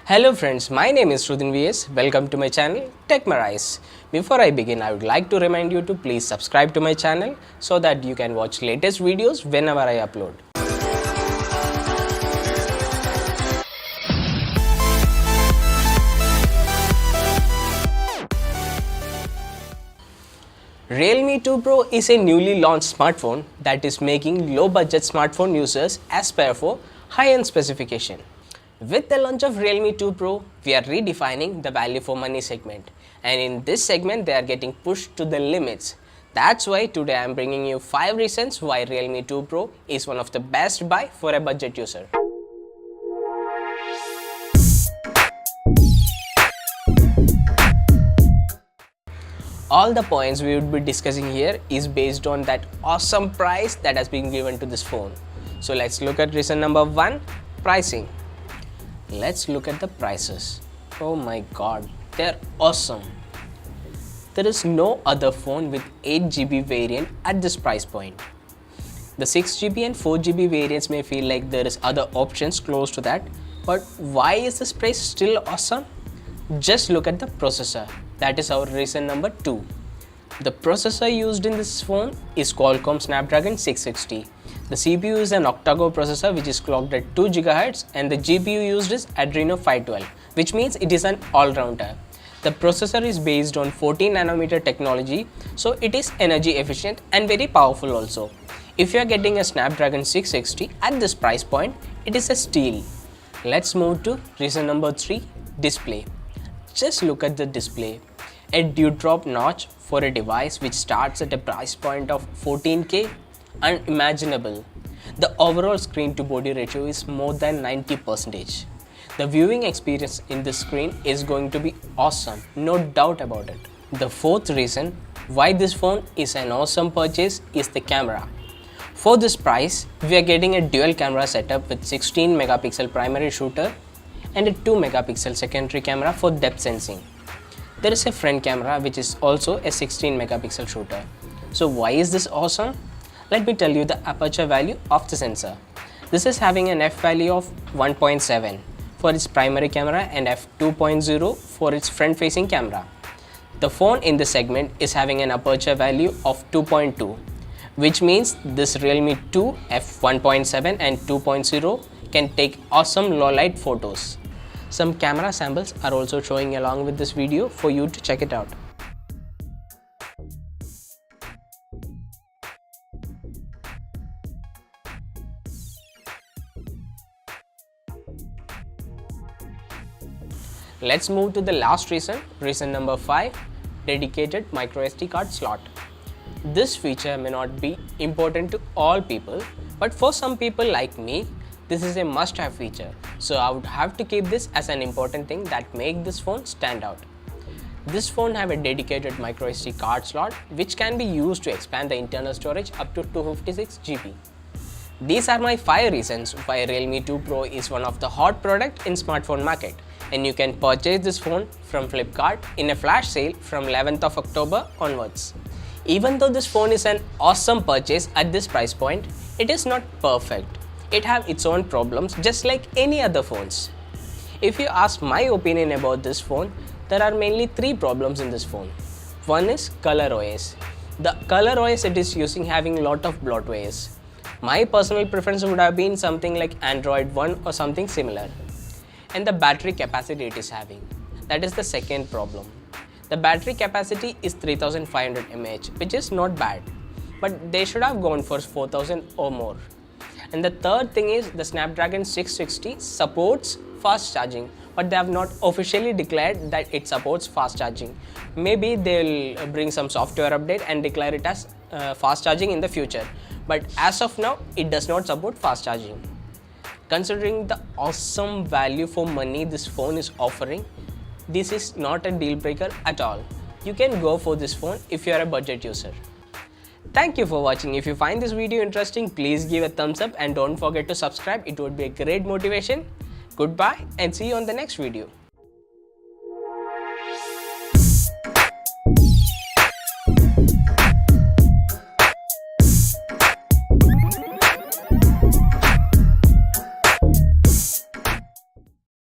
Hello friends, my name is Srudhin VS. Welcome to my channel Techmerize. Before I begin, I would like to remind you to please subscribe to my channel so that you can watch latest videos whenever I upload. Realme 2 Pro is a newly launched smartphone that is making low budget smartphone users aspire for high-end specification. With the launch of Realme 2 Pro, we are redefining the value for money segment, and in this segment they are getting pushed to the limits. That's why today I am bringing you 5 reasons why Realme 2 Pro is one of the best buy for a budget user. All the points we would be discussing here is based on that awesome price that has been given to this phone. So let's look at reason number 1, pricing. Let's look at the prices. Oh my god, they're awesome. There is no other phone with 8GB variant at this price point. The 6GB and 4GB variants may feel like there is other options close to that, but why is this price still awesome? Just look at the processor. That is our reason number 2. The processor used in this phone is Qualcomm Snapdragon 660. The CPU is an octa-core processor which is clocked at 2 GHz, and the GPU used is Adreno 512, which means it is an all-rounder. The processor is based on 14nm technology, so it is energy efficient and very powerful also. If you are getting a Snapdragon 660 at this price point, it is a steal. Let's move to reason number 3, display. Just look at the display. A dewdrop notch for a device which starts at a price point of 14K? Unimaginable. The overall screen to body ratio is more than 90%. The viewing experience in this screen is going to be awesome, no doubt about it. The 4th reason why this phone is an awesome purchase is the camera. For this price, we are getting a dual camera setup with 16 megapixel primary shooter and a 2 megapixel secondary camera for depth sensing. There is a front camera which is also a 16 megapixel shooter. So why is this awesome? Let me tell you the aperture value of the sensor. This is having an f value of 1.7 for its primary camera and f2.0 for its front facing camera. The phone in this segment is having an aperture value of 2.2, which means this Realme 2 f1.7 and 2.0 can take awesome low light photos. Some camera samples are also showing along with this video for you to check it out. Let's move to the last reason, reason number 5, dedicated microSD card slot. This feature may not be important to all people, but for some people like me, this is a must-have feature. So I would have to keep this as an important thing that make this phone stand out. This phone have a dedicated microSD card slot which can be used to expand the internal storage up to 256GB. These are my 5 reasons why Realme 2 Pro is one of the hot product in smartphone market, and you can purchase this phone from Flipkart in a flash sale from 11th of October onwards. Even though this phone is an awesome purchase at this price point, it is not perfect. It have its own problems just like any other phones. If you ask my opinion about this phone, there are mainly 3 problems in this phone. One is color OS. The color OS it is using having lot of bloatwares. My personal preference would have been something like Android 1 or something similar. And the battery capacity it is having. That is the second problem. The battery capacity is 3500 mAh, which is not bad, but they should have gone for 4000 or more. And the third thing is the Snapdragon 660 supports fast charging, but they have not officially declared that it supports fast charging. Maybe they'll bring some software update and declare it as fast charging in the future. But as of now, it does not support fast charging. Considering the awesome value for money this phone is offering, this is not a deal breaker at all. You can go for this phone if you are a budget user. Thank you for watching. If you find this video interesting, please give a thumbs up and don't forget to subscribe. It would be a great motivation. Goodbye and see you on the next video.